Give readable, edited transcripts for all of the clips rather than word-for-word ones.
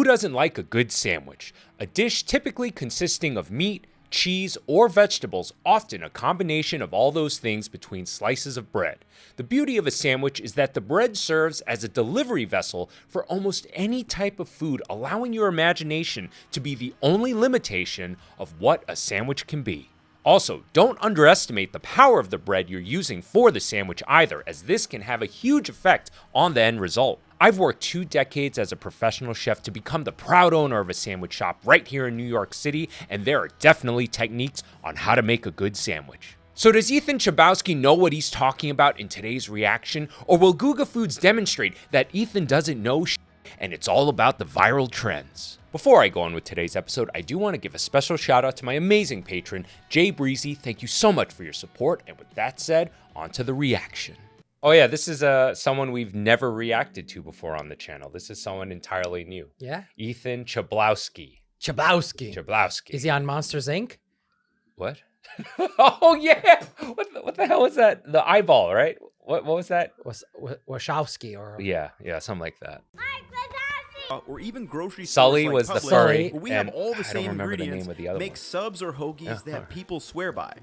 Who doesn't like a good sandwich? A dish typically consisting of meat, cheese, or vegetables, often a combination of all those things between slices of bread. The beauty of a sandwich is that the bread serves as a delivery vessel for almost any type of food, allowing your imagination to be the only limitation of what a sandwich can be. Also, don't underestimate the power of the bread you're using for the sandwich either, as this can have a huge effect on the end result. I've worked 2 decades as a professional chef to become the proud owner of a sandwich shop right here in New York City, and there are definitely techniques on how to make a good sandwich. So does Ethan Chbosky know what he's talking about in today's reaction, or will Guga Foods demonstrate that Ethan doesn't know and it's all about the viral trends? Before I go on with today's episode, I do want to give a special shout out to my amazing patron, Jay Breezy. Thank you so much for your support. And with that said, on to the reaction. Oh yeah, this is someone we've never reacted to before on the channel. This is someone entirely new. Yeah? Ethan Chbosky. Chbosky. Is he on Monsters, Inc.? What? Oh yeah! What the hell was that? The eyeball, right? What was that? Wachowski or... Yeah, something like that. Or even grocery stores Sully like was the Publix, furry, where we have all the I same don't remember the ingredients, name of the other make one. subs or hoagies that people swear by.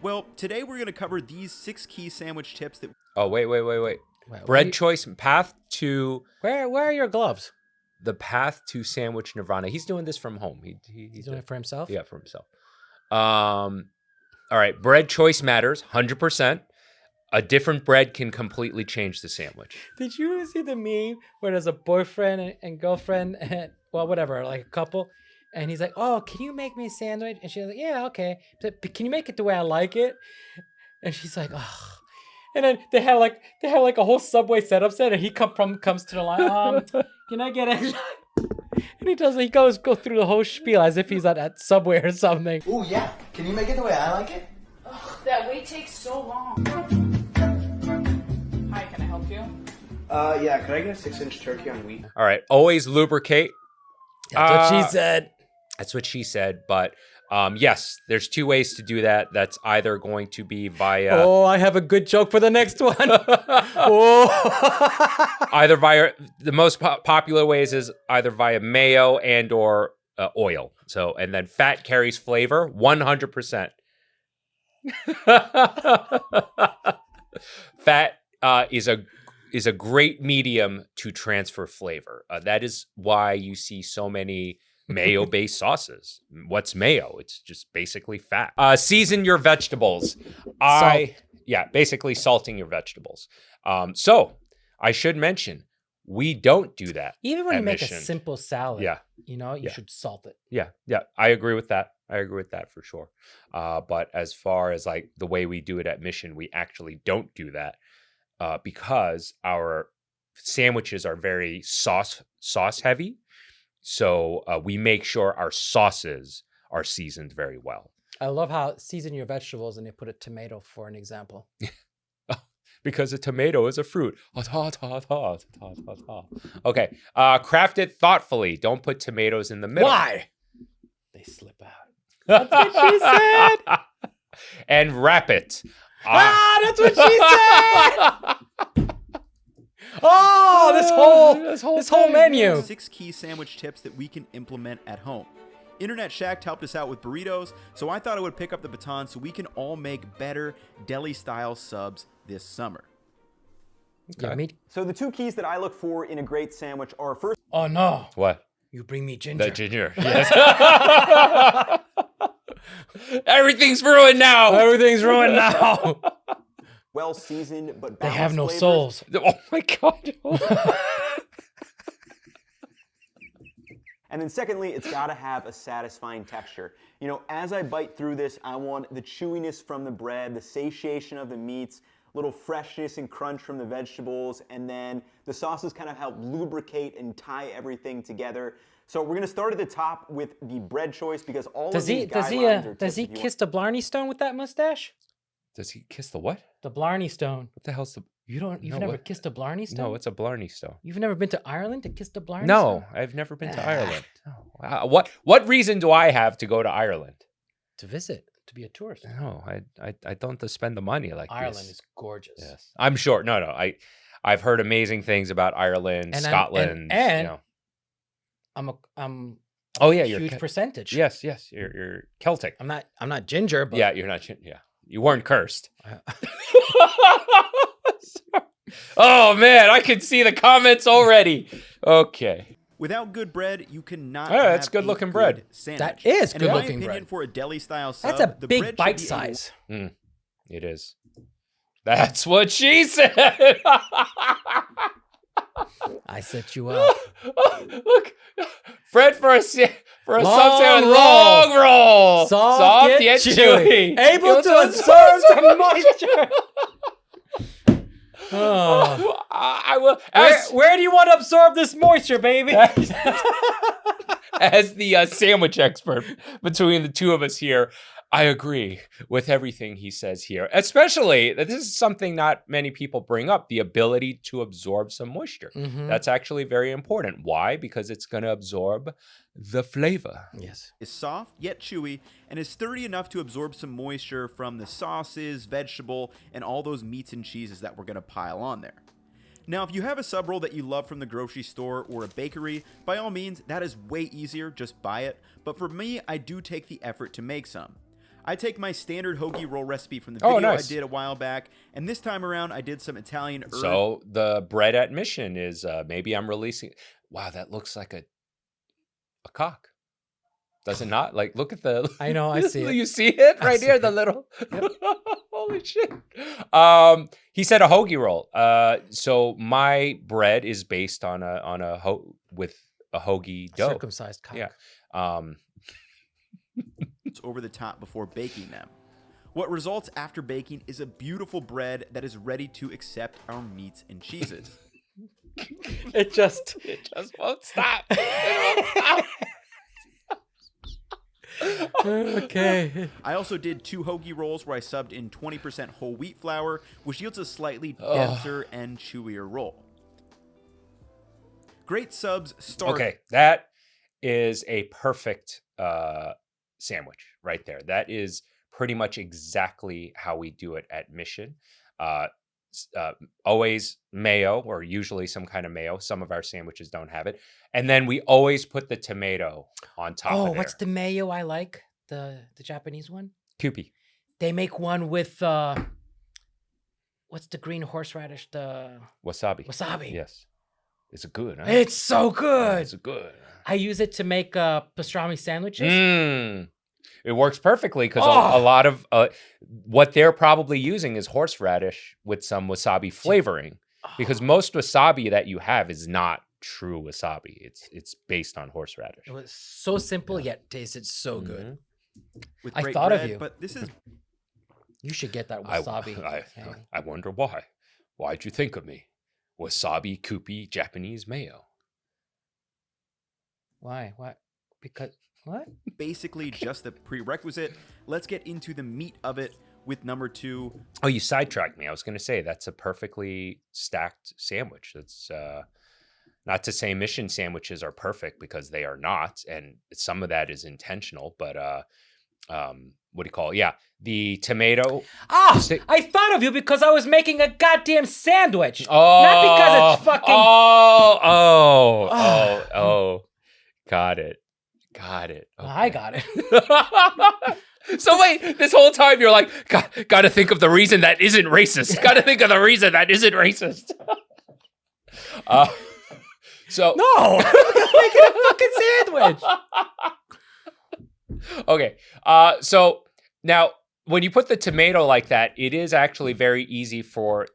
Well, today we're going to cover these 6 key sandwich tips that... Oh, wait. Bread choice, path to... Where are your gloves? The path to sandwich nirvana. He's doing this from home. He's doing it for himself? Yeah, for himself. All right, bread choice matters, 100%. A different bread can completely change the sandwich. Did you see the meme where there's a boyfriend and girlfriend, and, well, whatever, like a couple, and he's like, "Oh, can you make me a sandwich?" And she's like, "Yeah, okay. But can you make it the way I like it?" And she's like, "Oh." And then they have like a whole Subway setup set, and he comes to the line. Can I get it? And he goes through the whole spiel as if he's at Subway or something. Oh yeah, can you make it the way I like it? Ugh, that wait takes so long. Hi, can I help you? Yeah, could I get a 6-inch turkey on wheat? All right, always lubricate. That's what she said. That's what she said, but yes, there's 2 ways to do that. That's either going to be via... Oh, I have a good joke for the next one. Oh. Either via... The most popular ways is either via mayo and or oil. So, and then fat carries flavor, 100%. Fat is a great medium to transfer flavor. That is why you see so many mayo-based sauces. What's mayo? It's just basically fat. Season your vegetables. Basically salting your vegetables. So I should mention, we don't do that. Even when you make a simple salad, you should salt it. Yeah, I agree with that. For sure. But as far as like the way we do it at Mission, we actually don't do that because our sandwiches are very sauce heavy. So we make sure our sauces are seasoned very well. I love how season your vegetables and they put a tomato for an example. Because a tomato is a fruit. Okay. Craft it thoughtfully. Don't put tomatoes in the middle. Why? They slip out. That's what she said. And wrap it. That's what she said. Oh, this whole menu. 6 key sandwich tips that we can implement at home. Internet Shack helped us out with burritos, so I thought I would pick up the baton so we can all make better deli-style subs this summer. Okay. Yeah, So the 2 keys that I look for in a great sandwich are first... Oh, no. What? You bring me ginger. The ginger. Yes. Everything's ruined now. Everything's ruined now. well seasoned but balanced They have no flavors. souls. Oh my God. And then secondly, it's got to have a satisfying texture. You know, as I bite through this, I want the chewiness from the bread, the satiation of the meats, little freshness and crunch from the vegetables, and then the sauces kind of help lubricate and tie everything together. So we're going to start at the top with the bread choice because all of these guidelines are Does he kiss the Blarney Stone with that mustache? Does he kiss the what? The Blarney Stone. What the hell's the... You've never kissed a Blarney Stone? No, it's a Blarney Stone. You've never been to Ireland to kiss the Blarney Stone? No, I've never been to Ireland. No. What reason do I have to go to Ireland? To visit, to be a tourist. No, I don't spend the money like Ireland this. is gorgeous. Yes, I'm sure. No, I've heard amazing things about Ireland, Scotland. And I'm Oh yeah, huge percentage. Yes, you're Celtic. I'm not ginger, but Yeah, you're not. Yeah, you weren't cursed. Oh man, I can see the comments already. Okay. Without good bread, you cannot. Yeah, that's have good a looking bread. Sandwich. That is And in my good-looking opinion, bread. for a deli style sub, that's a the big bread should bite be size. It is. That's what she said. I set you up. Look, Fred for a sub Long sandwich, roll. long roll, Soft yet chewy. Able to absorb the moisture. Oh. I will. Where do you want to absorb this moisture, baby? As the sandwich expert between the two of us here, I agree with everything he says here, especially that this is something not many people bring up, the ability to absorb some moisture. That's actually very important. Why? Because it's going to absorb the flavor. Yes. is soft yet chewy and is sturdy enough to absorb some moisture from the sauces, vegetable, and all those meats and cheeses that we're going to pile on there. Now, if you have a sub roll that you love from the grocery store or a bakery, by all means, that is way easier, just buy it. But for me, I do take the effort to make some. I take my standard hoagie roll recipe from the video nice. I did a while back, and this time around I did some Italian herb. So the bread at Mission is maybe I'm releasing. Wow, that looks like a cock. Does it not? Like, look at the. I know, I see it. You see it I right see here, it. the little. Holy shit! He said a hoagie roll. So my bread is based on with a hoagie dough. Circumcised cock. Yeah. over the top before baking them. What results after baking is a beautiful bread that is ready to accept our meats and cheeses. It just won't stop. It won't stop. okay. I also did 2 hoagie rolls where I subbed in 20% whole wheat flour, which yields a slightly denser and chewier roll. Great subs start. Okay, that is a perfect sandwich right there. That is pretty much exactly how we do it at Mission. Always mayo, or usually some kind of mayo. Some of our sandwiches don't have it. And then we always put the tomato on top of Oh, there. what's the mayo I like? The Japanese one? Kewpie. They make one with what's the green horseradish? The Wasabi. wasabi. Yes. It's good, huh? It's so good. It's good. I use it to make pastrami sandwiches. It works perfectly because a lot of what they're probably using is horseradish with some wasabi flavoring. Because most wasabi that you have is not true wasabi. It's based on horseradish. It was so simple yet tasted so good. With I great thought of bread, you. But this is You should get that wasabi. I wonder why. Why'd you think of me? Wasabi, Kewpie, Japanese mayo. Why? What? Because what? basically just the prerequisite. Let's get into the meat of it with number 2. Oh, you sidetracked me. I was going to say that's a perfectly stacked sandwich. That's not to say Mission sandwiches are perfect, because they are not, and some of that is intentional. But what do you call it? Yeah, the tomato. I thought of you because I was making a goddamn sandwich. Oh, Not because it's fucking. Oh. Got it. Okay. I got it. So wait, this whole time you're like, got to think of the reason that isn't racist. Got to think of the reason that isn't racist. So No, I'm making a fucking sandwich. Okay. So now when you put the tomato like that, it is actually very easy for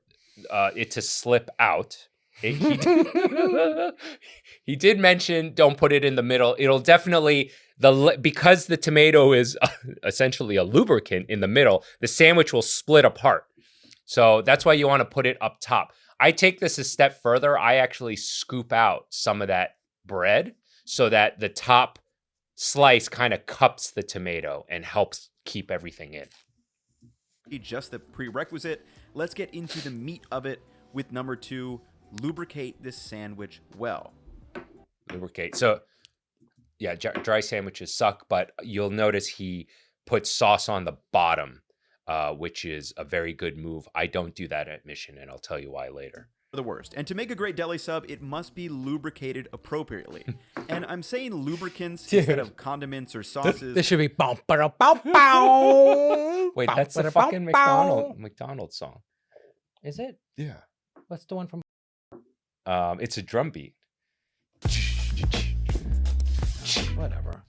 it to slip out. He did mention don't put it in the middle. It'll definitely because the tomato is essentially a lubricant in the middle, the sandwich will split apart. So that's why you want to put it up top. I take this a step further. I actually scoop out some of that bread so that the top slice kind of cups the tomato and helps keep everything in. Just the prerequisite. Let's get into the meat of it with number 2. Lubricate this sandwich well. Lubricate. So, yeah, dry sandwiches suck, but you'll notice he puts sauce on the bottom, which is a very good move. I don't do that at Mission, and I'll tell you why later. the worst. And to make a great deli sub, it must be lubricated appropriately. And I'm saying lubricants instead of condiments or sauces. This should be bow, bow, bow, bow. Wait, Bow, that's the bow, fucking bow. McDonald's song. Is it? Yeah. What's the one from? It's a drum beat. Whatever.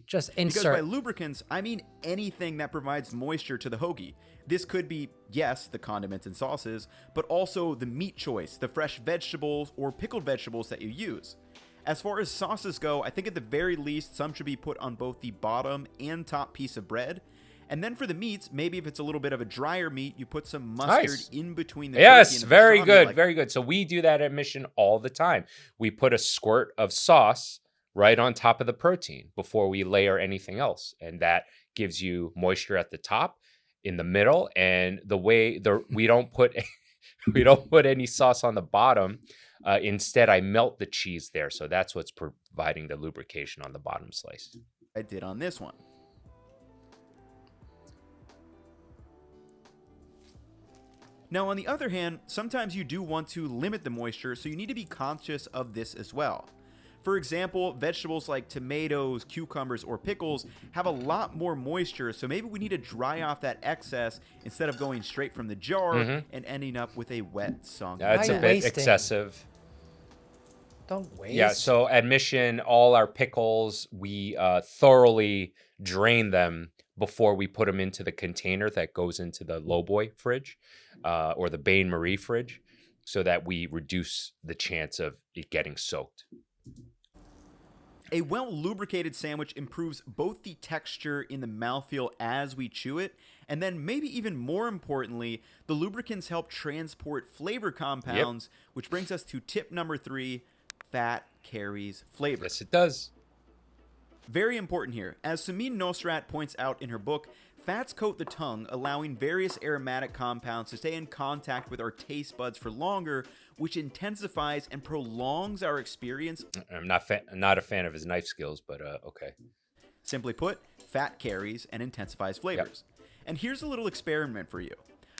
Just Because insert. by lubricants, I mean anything that provides moisture to the hoagie. This could be, yes, the condiments and sauces, but also the meat choice, the fresh vegetables or pickled vegetables that you use. As far as sauces go, I think at the very least, some should be put on both the bottom and top piece of bread. And then for the meats, maybe if it's a little bit of a drier meat, you put some mustard Nice. in between the turkey Yes, and the very pastrami, good, like- very good. So we do that at Mission all the time. We put a squirt of sauce right on top of the protein before we layer anything else, and that gives you moisture at the top, in the middle, and we don't put we don't put any sauce on the bottom. Instead, I melt the cheese there, so that's what's providing the lubrication on the bottom slice. I did on this one. Now, on the other hand, sometimes you do want to limit the moisture, so you need to be conscious of this as well. For example, vegetables like tomatoes, cucumbers, or pickles have a lot more moisture, so maybe we need to dry off that excess instead of going straight from the jar and ending up with a wet, soggy. That's a Why bit wasting? excessive. Don't waste. Yeah, so at Mission, all our pickles, we thoroughly drain them before we put them into the container that goes into the lowboy fridge or the Bain Marie fridge, so that we reduce the chance of it getting soaked. A well-lubricated sandwich improves both the texture in the mouthfeel as we chew it, and then maybe even more importantly, the lubricants help transport flavor compounds, which brings us to tip number 3, fat carries flavor. Yes, it does. Very important here. As Samin Nosrat points out in her book, fats coat the tongue, allowing various aromatic compounds to stay in contact with our taste buds for longer, which intensifies and prolongs our experience. I'm not a fan of his knife skills, but okay. Simply put, fat carries and intensifies flavors. And here's a little experiment for you.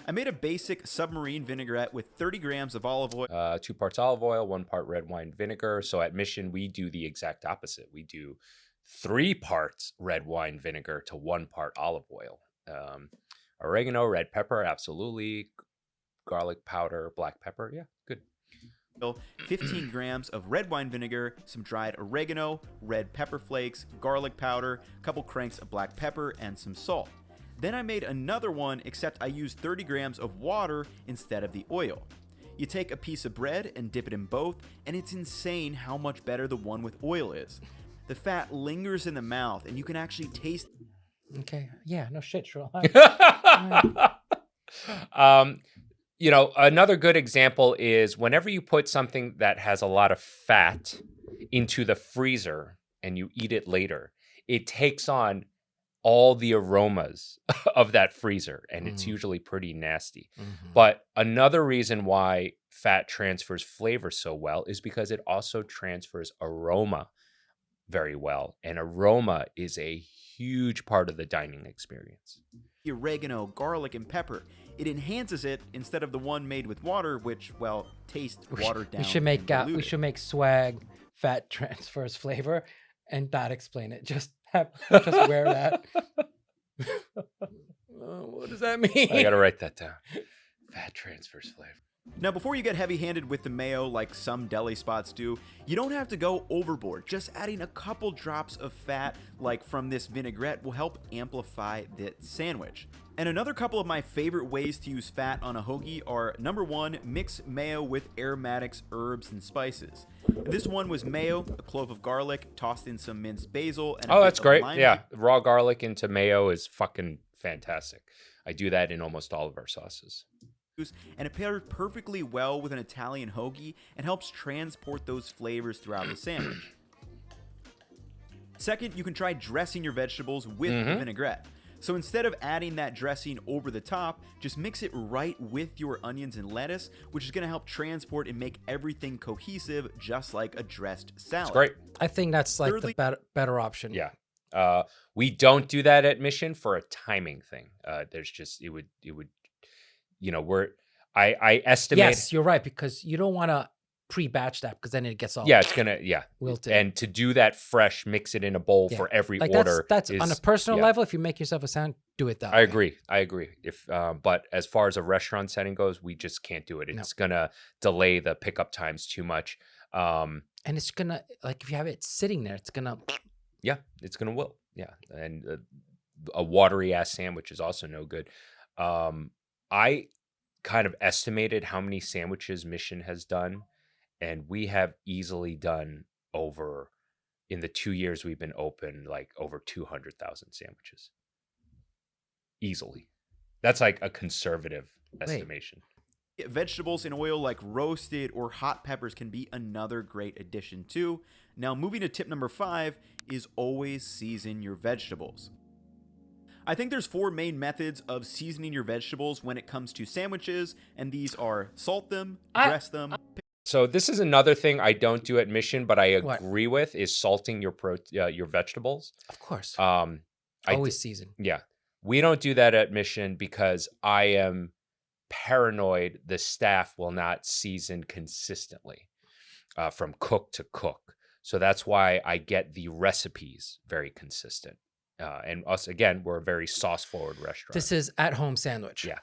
I made a basic submarine vinaigrette with 30 grams of olive oil. 2 parts olive oil, 1 part red wine vinegar. So at Mission, we do the exact opposite. We do 3 parts red wine vinegar to 1 part olive oil. Oregano, red pepper, absolutely. Garlic powder, black pepper. Yeah, good. 15 grams of red wine vinegar, some dried oregano, red pepper flakes, garlic powder, a couple cranks of black pepper, and some salt. Then I made another one, except I used 30 grams of water instead of the oil. You take a piece of bread and dip it in both, and it's insane how much better the one with oil is. The fat lingers in the mouth, and you can actually taste. Okay. Yeah. No shit, Sherlock. Another good example is whenever you put something that has a lot of fat into the freezer and you eat it later, it takes on all the aromas of that freezer, and it's usually pretty nasty. But another reason why fat transfers flavor so well is because it also transfers aroma very well, and aroma is a huge part of the dining experience. Oregano, garlic, and pepper. It enhances it instead of the one made with water, which, well, tastes watered down. We should make and we diluted. should make swag fat transfers flavor and not explain it. Just wear that. What does that mean? I gotta write that down. Fat transfers flavor. Now, before you get heavy-handed with the mayo like some deli spots do, you don't have to go overboard. Just adding a couple drops of fat, like from this vinaigrette, will help amplify the sandwich. And another couple of my favorite ways to use fat on a hoagie are, number 1, mix mayo with aromatics, herbs, and spices. This one was mayo, a clove of garlic, tossed in some minced basil, and a Oh, bit that's of great. lime Yeah, raw garlic into mayo is fucking fantastic. I do that in almost all of our sauces. juice, and it paired perfectly well with an Italian hoagie and helps transport those flavors throughout the sandwich. Second, you can try dressing your vegetables with the vinaigrette. So instead of adding that dressing over the top, just mix it right with your onions and lettuce, which is going to help transport and make everything cohesive, just like a dressed salad. It's great. I think that's like Thirdly- the better option. Yeah. We don't do that at Mission for a timing thing. There's just, it would, I estimate. Yes, you're right, because you don't want to pre-batch that because then it gets all Yeah, it's gonna wilted. And to do that fresh, mix it in a bowl Yeah. for every Like order. that's is, on a personal yeah. level. If you make yourself a sandwich, do it that I way. agree. If but as far as a restaurant setting goes, we just can't do it. No. It's gonna delay the pickup times too much. And it's gonna, like, if you have it sitting there, it's gonna. Yeah, it's gonna wilt. Yeah, and a watery ass sandwich is also no good. I kind of estimated how many sandwiches Mission has done, and we have easily done over, in the 2 years we've been open, like over 200,000 sandwiches. Easily. That's like a conservative estimation. Vegetables in oil like roasted or hot peppers can be another great addition too. Now, moving to tip number 5 is always season your vegetables. I think there's 4 main methods of seasoning your vegetables when it comes to sandwiches, and these are salt them, dress them. So this is another thing I don't do at Mission, but I What? agree with, is salting your vegetables. Of course. Always season. Yeah. We don't do that at Mission because I am paranoid the staff will not season consistently from cook to cook. So that's why I get the recipes very consistent. And us, again, we're a very sauce-forward restaurant. This is at-home sandwich. Yeah.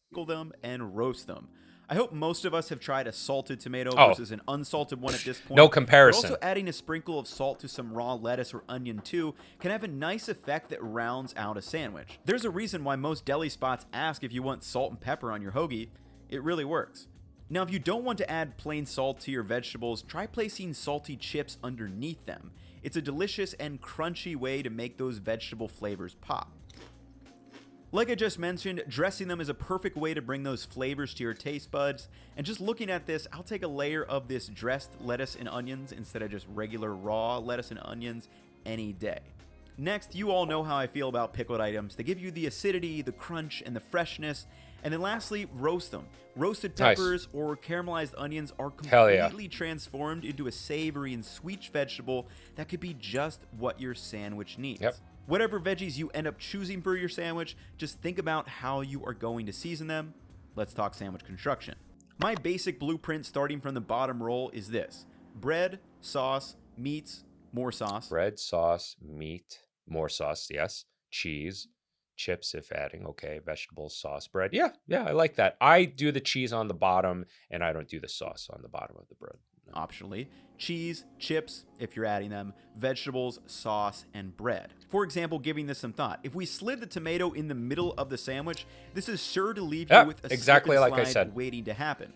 Pickle them and roast them. I hope most of us have tried a salted tomato versus an unsalted one at this point. No comparison. But also adding a sprinkle of salt to some raw lettuce or onion too can have a nice effect that rounds out a sandwich. There's a reason why most deli spots ask if you want salt and pepper on your hoagie. It really works. Now, if you don't want to add plain salt to your vegetables, try placing salty chips underneath them. It's a delicious and crunchy way to make those vegetable flavors pop. Like I just mentioned, dressing them is a perfect way to bring those flavors to your taste buds. And just looking at this, I'll take a layer of this dressed lettuce and onions instead of just regular raw lettuce and onions any day. Next, you all know how I feel about pickled items. They give you the acidity, the crunch, and the freshness. And then lastly, roast them. Roasted peppers or caramelized onions are completely transformed into a savory and sweet vegetable that could be just what your sandwich needs. Yep. Whatever veggies you end up choosing for your sandwich, just think about how you are going to season them. Let's talk sandwich construction. My basic blueprint starting from the bottom roll is this: bread, sauce, meats, more sauce. Bread, sauce, meat, more sauce, yes. Cheese, chips if adding, okay. Vegetables, sauce, bread. Yeah, I like that. I do the cheese on the bottom, and I don't do the sauce on the bottom of the bread. Optionally, cheese, chips, if you're adding them, vegetables, sauce, and bread. For example, giving this some thought, if we slid the tomato in the middle of the sandwich, this is sure to leave you with a exactly slip and like I slide said. waiting to happen.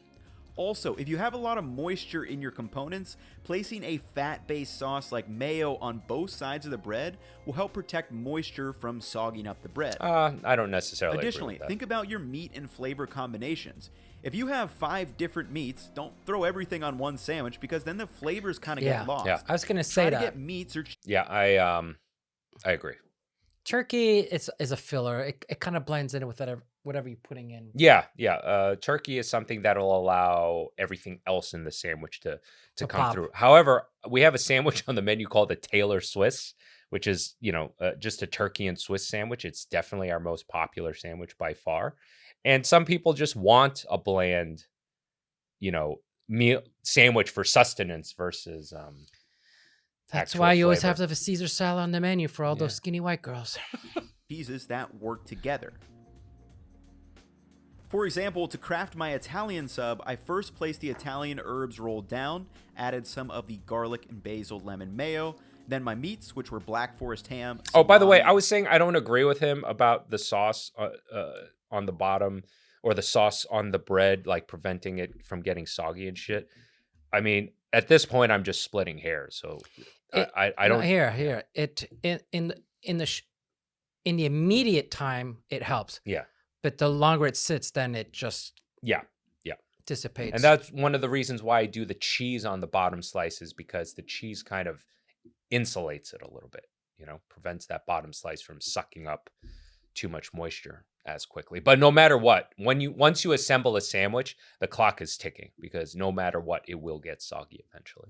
Also, if you have a lot of moisture in your components, placing a fat-based sauce like mayo on both sides of the bread will help protect moisture from sogging up the bread. I don't necessarily Additionally, agree with that. think about your meat and flavor combinations. If you have 5 different meats, don't throw everything on one sandwich because then the flavors kind of get lost. Yeah. I was gonna say Try that. to get meats or Yeah, I agree. Turkey is a filler. It kind of blends in with whatever you're putting in. Yeah. Turkey is something that'll allow everything else in the sandwich to come pop. through. However, we have a sandwich on the menu called the Taylor Swiss, which is, just a turkey and Swiss sandwich. It's definitely our most popular sandwich by far. And some people just want a bland, meal sandwich for sustenance versus That's actual why you always flavor. have to have a Caesar salad on the menu for all those skinny white girls. cheeses that work together. For example, to craft my Italian sub, I first placed the Italian herbs rolled down, added some of the garlic and basil lemon mayo, then my meats, which were black forest ham. Oh, by the way, salami. I was saying I don't agree with him about the sauce on the bottom or the sauce on the bread, like preventing it from getting soggy and shit. I mean, at this point, I'm just splitting hairs. So I don't. Here. In the immediate time, it helps. Yeah. But the longer it sits, then it just Yeah. dissipates. And that's one of the reasons why I do the cheese on the bottom slices, because the cheese kind of insulates it a little bit, prevents that bottom slice from sucking up too much moisture as quickly. But no matter what, once you assemble a sandwich, the clock is ticking, because no matter what, it will get soggy eventually.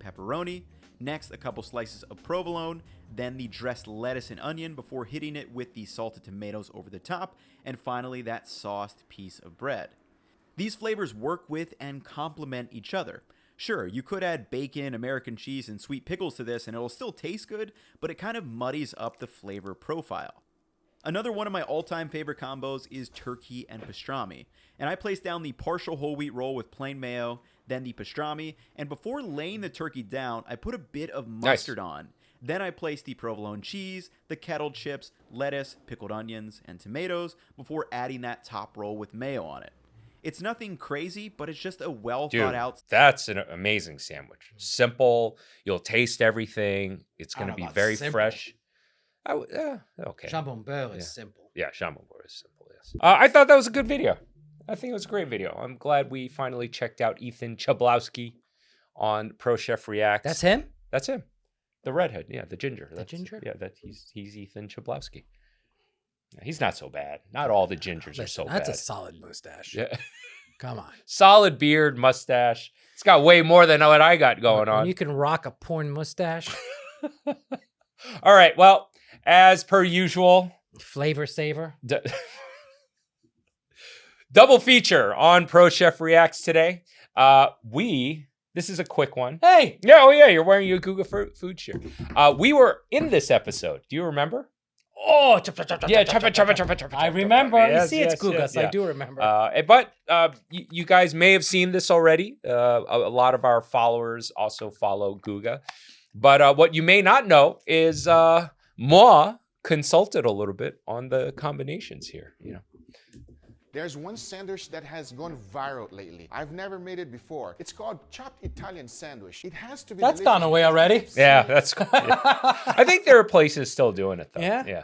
Pepperoni. Next, a couple slices of provolone, then the dressed lettuce and onion before hitting it with the salted tomatoes over the top, and finally that sauced piece of bread. These flavors work with and complement each other. Sure, you could add bacon, American cheese, and sweet pickles to this and it'll still taste good, but it kind of muddies up the flavor profile. Another one of my all-time favorite combos is turkey and pastrami. And I place down the partial whole wheat roll with plain mayo, then the pastrami, and before laying the turkey down, I put a bit of mustard on. Then I place the provolone cheese, the kettle chips, lettuce, pickled onions, and tomatoes before adding that top roll with mayo on it. It's nothing crazy, but it's just a well thought out. That's an amazing sandwich. Simple. You'll taste everything. It's going to be very fresh. Okay. Jambon beurre is simple. Yeah, jambon beurre is simple, yes. I thought that was a good video. I think it was a great video. I'm glad we finally checked out Ethan Chablowski on Pro Chef Reacts. That's him? That's him. The redhead, yeah, the ginger. The ginger? Yeah, he's Ethan Chablowski. Yeah, he's not so bad. Not all the gingers are so bad. That's a solid mustache. Yeah. Come on. Solid beard, mustache. It's got way more than what I got going on. You can rock a porn mustache. All right, well, as per usual, Flavor saver. Double feature on Pro Chef Reacts today. This is a quick one. Hey! Yeah, oh yeah, you're wearing your Google food shirt. We were in this episode. Do you remember? Oh, Yeah, choppa. I remember. Yes, you see, yes, it's Google, yes, so yeah. I do remember. But you guys may have seen this already. A lot of our followers also follow Guga. But what you may not know is Moi consulted a little bit on the combinations here. You know, There's one sandwich that has gone viral lately. I've never made it before. It's called chopped Italian sandwich. It has to be That's delicious. gone away already. yeah, that's. Yeah. I think there are places still doing it though. Yeah?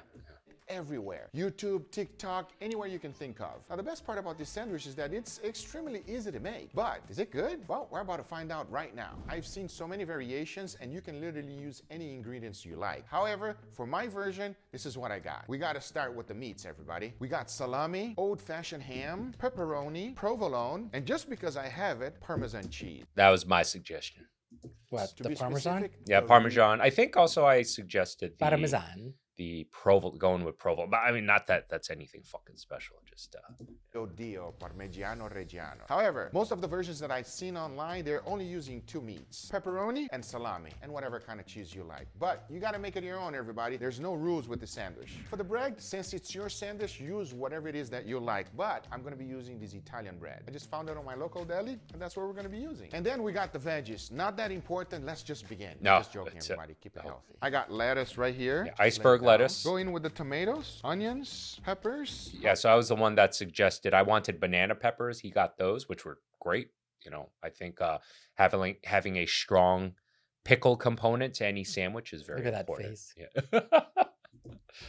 Everywhere. YouTube, TikTok, anywhere you can think of. Now, the best part about this sandwich is that it's extremely easy to make. But is it good? Well, we're about to find out right now. I've seen so many variations, and you can literally use any ingredients you like. However, for my version, this is what I got. We got to start with the meats, everybody. We got salami, old-fashioned ham, pepperoni, provolone, and just because I have it, Parmesan cheese. That was my suggestion. What, To the be Parmesan? specific, Yeah, Parmesan. I think also I suggested Parmesan. the provolone, going with provolone. But I mean, not that that's anything fucking special. Just Dio Parmigiano Reggiano. However, most of the versions that I've seen online, they're only using two meats, pepperoni and salami, and whatever kind of cheese you like. But you got to make it your own, everybody. There's no rules with the sandwich. For the bread, since it's your sandwich, use whatever it is that you like. But I'm going to be using this Italian bread. I just found it on my local deli, and that's what we're going to be using. And then we got the veggies. Not that important. Let's just begin. No, Just joking, that's everybody. Keep it healthy. I got lettuce right here. Yeah, Just lay iceberg it down. lettuce. Go in with the tomatoes, onions, peppers. yeah. So I was the one that suggested I wanted banana peppers. He got those, which were great. You know, I think having a strong pickle component to any sandwich is very Look at that important. face. Yeah.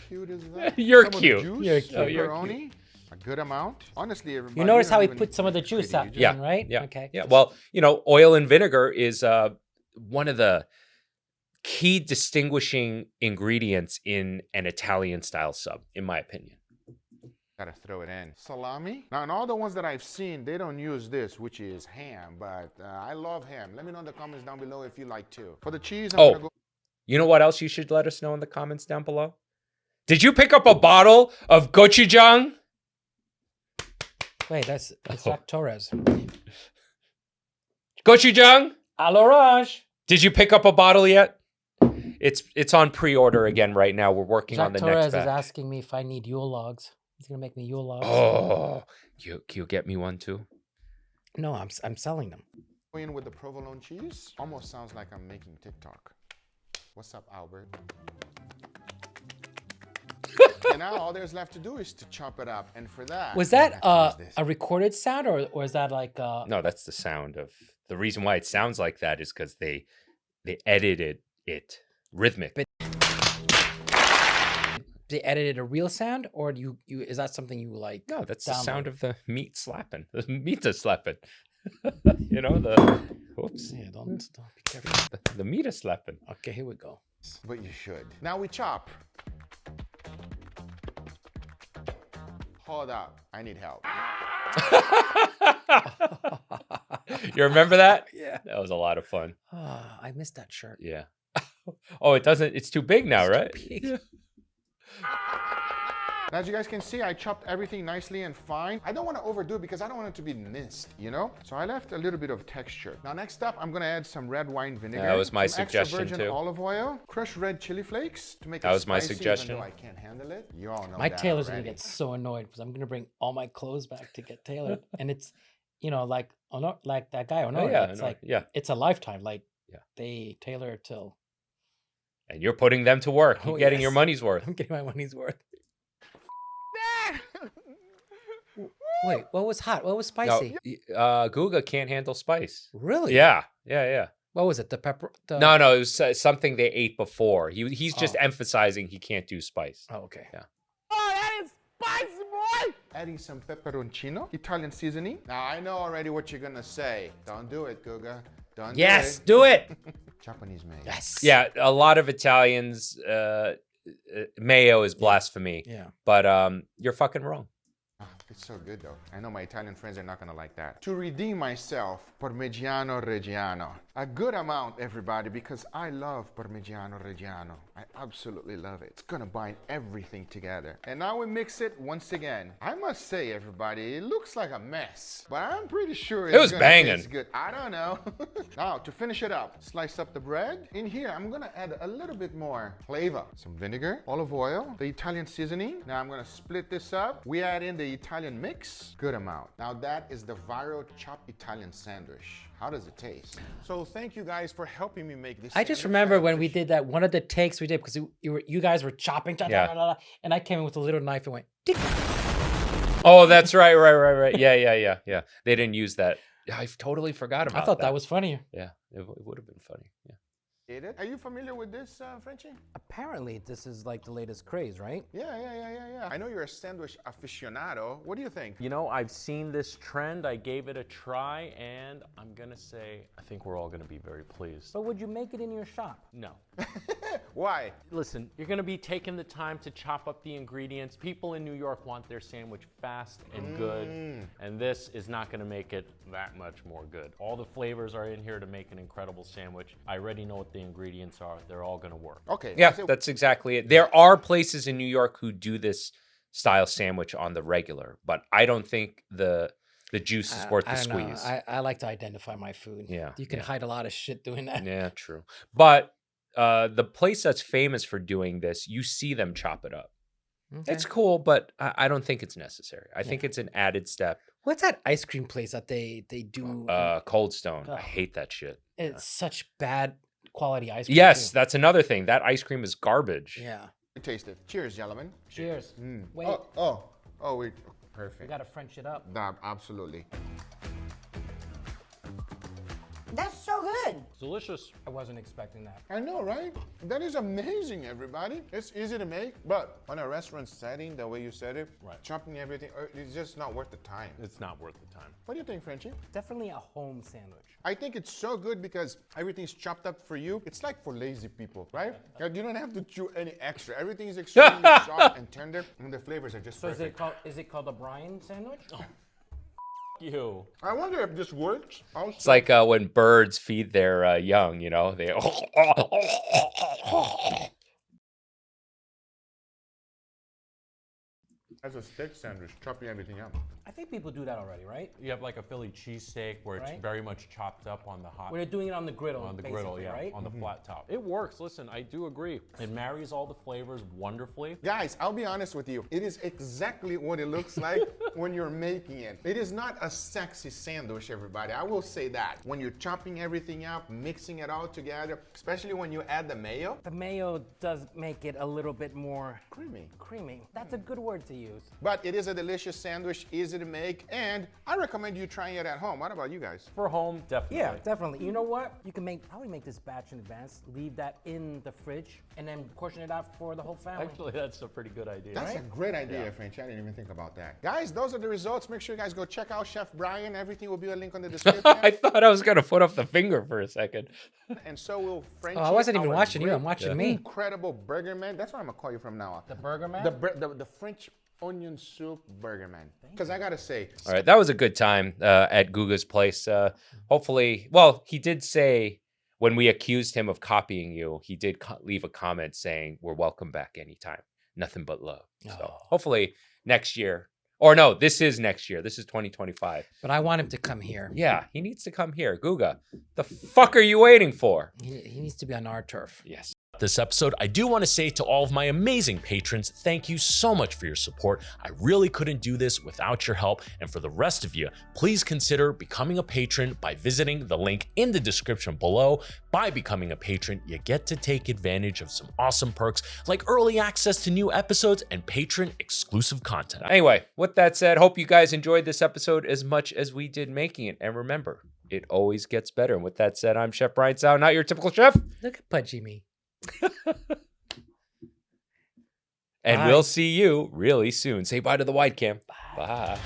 Cute as that. You're Some of the cute. juice, You're cute. Oh, you're pepperoni, a good amount. Honestly, everybody. You notice how don't he even put some of the need juice pretty, out, you just- Yeah. right? Yeah. Okay. Yeah. Well, you know, oil and vinegar is one of the key distinguishing ingredients in an Italian style sub, in my opinion. Gotta throw it in. Salami. Now, in all the ones that I've seen, they don't use this, which is ham, but I love ham. Let me know in the comments down below if you like too. For the cheese, I'm gonna go. You know what else you should let us know in the comments down below? Did you pick up a bottle of gochujang? Wait, that's Oh. Jack Torres. Gochujang? À l'orange. Did you pick up a bottle yet? It's on pre-order again right now. We're working on Jack the Torres next is batch. asking me if I need Yule logs. He's gonna make me Yule logs. Oh, can you get me one too? No, I'm selling them. Go in with the provolone cheese. Almost sounds like I'm making TikTok. What's up, Albert? And now all there's left to do is to chop it up. And for that, Was I'm that gonna have to use this. a recorded sound or is that like No, that's the sound of the reason why it sounds like that is because they edited it rhythmic. they edited a real sound or you is that something you like? No, that's the download? sound of the meat slapping. The meat is slapping. You know, the oops. Yeah, don't be careful. The meat is slapping. Okay, here we go. But you should. Now we chop. Hold up. I need help. You remember that? Yeah. That was a lot of fun. Ah, I missed that shirt. Yeah. Oh, it doesn't. It's too big now, right? big. Yeah. As you guys can see, I chopped everything nicely and fine. I don't want to overdo it because I don't want it to be minced, you know? So I left a little bit of texture. Now next up, I'm gonna add some red wine vinegar. That was my some extra suggestion virgin too. olive oil, crushed red chili flakes to make it That was my spicy, suggestion. Even though I can't handle it. You all know My that tailor's already. gonna get so annoyed because I'm gonna bring all my clothes back to get tailored, and it's, you know, like like that guy Honor. yeah, It's Honor, like yeah. it's a lifetime. Like Yeah. they tailor till And you're putting them to work. You're Oh, getting your yes. money's worth. I'm getting my money's worth. Wait, what was hot? What was No, spicy? Guga can't handle spice. Really? Yeah, yeah. What was it? The pepper? No, it was something they ate before. He's just emphasizing he can't do spice. Oh, okay. Yeah. Adding some pepperoncino, Italian seasoning. Now I know already what you're gonna say. Don't do it, Guga. Don't Yes, do do it. it. Japanese made. Yes. Yeah, a lot of Italians, mayo is blasphemy. Yeah. But you're fucking wrong. Ah, it's so good though. I know my Italian friends are not gonna like that. To redeem myself, Parmigiano Reggiano. A good amount, everybody, because I love Parmigiano Reggiano. I absolutely love it. It's gonna bind everything together. And now we mix it once again. I must say, everybody, it looks like a mess, but I'm pretty sure it's was gonna banging. taste good. I don't know. Now, to finish it up, slice up the bread. In here, I'm gonna add a little bit more flavor. Some vinegar, olive oil, the Italian seasoning. Now I'm gonna split this up. We add in the Italian mix, good amount. Now that is the viral chopped Italian sandwich. How does it taste? So thank you guys for helping me make this. I just sandwich. remember when we did that, one of the takes we did, because you guys were chopping, Yeah. and I came in with a little knife and went, "Dick." Oh, that's right. Yeah. They didn't use that. I totally forgot about I thought that was funnier. Yeah, it would have been funny. Yeah. Are you familiar with this, Frenchy? Apparently, this is like the latest craze, right? Yeah. I know you're a sandwich aficionado. What do you think? You know, I've seen this trend. I gave it a try, and I'm gonna say I think we're all gonna be very pleased. But would you make it in your shop? No. Why? Listen, you're gonna be taking the time to chop up the ingredients. People in New York want their sandwich fast and good, and this is not gonna make it that much more good. All the flavors are in here to make an incredible sandwich. I already know what the ingredients are. They're all gonna work. Okay. Yeah, so- that's exactly it. There are places in New York who do this style sandwich on the regular, but I don't think the juice is worth the I don't know. squeeze. I like to identify my food. Yeah, You can hide a lot of shit doing that. Yeah, true. But the place that's famous for doing this, you see them chop it up. Okay. It's cool, but I don't think it's necessary. I think it's an added step. What's that ice cream place that they do? Cold Stone. I Oh. hate that shit. It's such bad quality ice cream. Yes, too. that's another thing. That ice cream is garbage. Yeah. Taste it. Cheers, gentlemen. Cheers. Wait, Oh, wait. we Perfect. gotta French it up. Nah, absolutely. That's so good. Delicious. I wasn't expecting that. I know, right? That is amazing, everybody. It's easy to make, but on a restaurant setting, the way you said it, Right. chopping everything, it's just not worth the time. It's not worth the time. What do you think, Frenchie? Definitely a home sandwich. I think it's so good because everything's chopped up for you. It's like for lazy people, right? Like you don't have to chew any extra. Everything is extremely soft and tender, and the flavors are just So perfect. is it called a Brian sandwich? You. I wonder if this works. It's like when birds feed their young, you know, they. As a steak sandwich, chopping everything up. I think people do that already, right? You have like a Philly cheesesteak where it's Right. very much chopped up on the hot. Where they're doing it on the griddle. On the griddle, basically, yeah, right? on the flat top. It works. Listen, I do agree. It marries all the flavors wonderfully. Guys, I'll be honest with you. It is exactly what it looks like when you're making it. It is not a sexy sandwich, everybody. I will say that. When you're chopping everything up, mixing it all together, especially when you add the mayo, The mayo does make it a little bit more creamy. creamy. That's a good word to use. But it is a delicious sandwich, easy to make, and I recommend you trying it at home. What about you guys? For home, definitely. Yeah, definitely. You know what? You can probably make this batch in advance, leave that in the fridge, and then portion it out for the whole family. Actually, that's a pretty good idea. That's a great idea, French. I didn't even think about that. Guys, those are the results. Make sure you guys go check out Chef Brian. Everything will be a link on the description. I thought I was gonna put up the finger for a second. And so will French. Oh, I wasn't even watching you. I'm watching me. Incredible burger man. That's what I'm gonna call you from now on. The burger man? The French onion soup burger man. Because I gotta say, All right, that was a good time at Guga's place. Hopefully, well, he did say when we accused him of copying you, he did leave a comment saying we're welcome back anytime. nothing but love. So Oh. hopefully next year, or no, this is next year. This is 2025. But I want him to come here. Yeah, he needs to come here. Guga, the fuck are you waiting for? He needs to be on our turf. Yes. This episode, I do want to say to all of my amazing patrons, thank you so much for your support. I really couldn't do this without your help. And for the rest of you, please consider becoming a patron by visiting the link in the description below. By becoming a patron, you get to take advantage of some awesome perks like early access to new episodes and patron exclusive content. Anyway, with that said, hope you guys enjoyed this episode as much as we did making it. And remember, it always gets better. And with that said, I'm Chef Brian Tsao, not your typical chef. Look at pudgy me. And Bye. we'll see you really soon. Say bye to the wide cam. Bye.